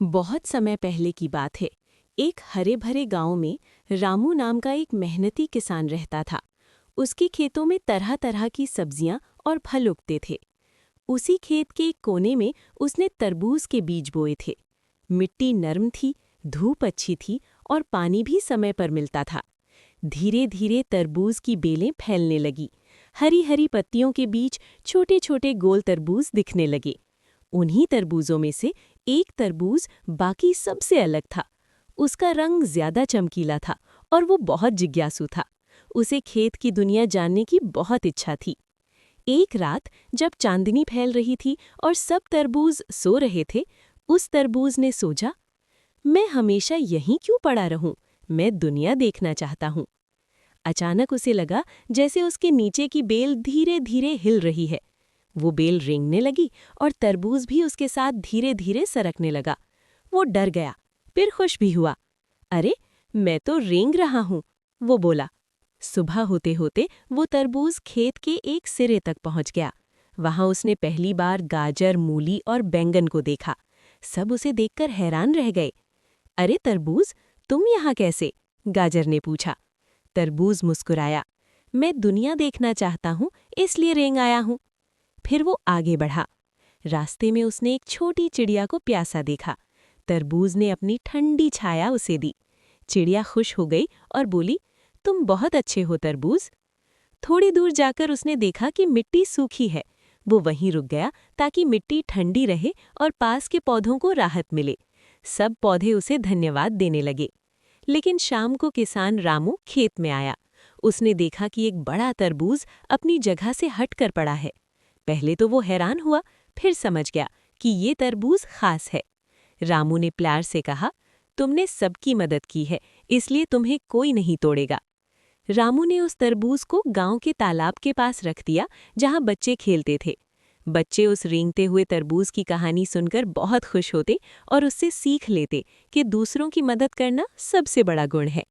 बहुत समय पहले की बात है। एक हरे भरे गांव में रामू नाम का एक मेहनती किसान रहता था। उसके खेतों में तरह तरह की सब्जियां और फल उगते थे। उसी खेत के एक कोने में उसने तरबूज के बीज बोए थे। मिट्टी नरम थी, धूप अच्छी थी और पानी भी समय पर मिलता था। धीरे धीरे तरबूज की बेलें फैलने लगी। हरी हरी पत्तियों के बीच छोटे छोटे गोल तरबूज दिखने लगे। उन्हीं तरबूजों में से एक तरबूज बाकी सबसे अलग था। उसका रंग ज्यादा चमकीला था और वो बहुत जिज्ञासु था। उसे खेत की दुनिया जानने की बहुत इच्छा थी। एक रात जब चांदनी फैल रही थी और सब तरबूज सो रहे थे, उस तरबूज ने सोचा, मैं हमेशा यहीं क्यों पड़ा रहूं? मैं दुनिया देखना चाहता हूं। अचानक उसे लगा जैसे उसके नीचे की बेल धीरे धीरे हिल रही है। वो बेल रेंगने लगी और तरबूज भी उसके साथ धीरे धीरे सरकने लगा। वो डर गया, फिर खुश भी हुआ। अरे, मैं तो रेंग रहा हूँ, वो बोला। सुबह होते होते वो तरबूज खेत के एक सिरे तक पहुंच गया। वहां उसने पहली बार गाजर, मूली और बैंगन को देखा। सब उसे देखकर हैरान रह गए। अरे तरबूज, तुम यहाँ कैसे? गाजर ने पूछा। तरबूज मुस्कुराया। मैं दुनिया देखना चाहता हूँ, इसलिए रेंग आया हूँ। फिर वो आगे बढ़ा। रास्ते में उसने एक छोटी चिड़िया को प्यासा देखा। तरबूज ने अपनी ठंडी छाया उसे दी। चिड़िया खुश हो गई और बोली, तुम बहुत अच्छे हो तरबूज। थोड़ी दूर जाकर उसने देखा कि मिट्टी सूखी है। वो वहीं रुक गया ताकि मिट्टी ठंडी रहे और पास के पौधों को राहत मिले। सब पौधे उसे धन्यवाद देने लगे। लेकिन शाम को किसान रामू खेत में आया। उसने देखा कि एक बड़ा तरबूज अपनी जगह से हटकर पड़ा है। पहले तो वो हैरान हुआ, फिर समझ गया कि ये तरबूज खास है। रामू ने प्यार से कहा, तुमने सबकी मदद की है, इसलिए तुम्हें कोई नहीं तोड़ेगा। रामू ने उस तरबूज को गांव के तालाब के पास रख दिया, जहां बच्चे खेलते थे। बच्चे उस रेंगते हुए तरबूज की कहानी सुनकर बहुत खुश होते और उससे सीख लेते कि दूसरों की मदद करना सबसे बड़ा गुण है।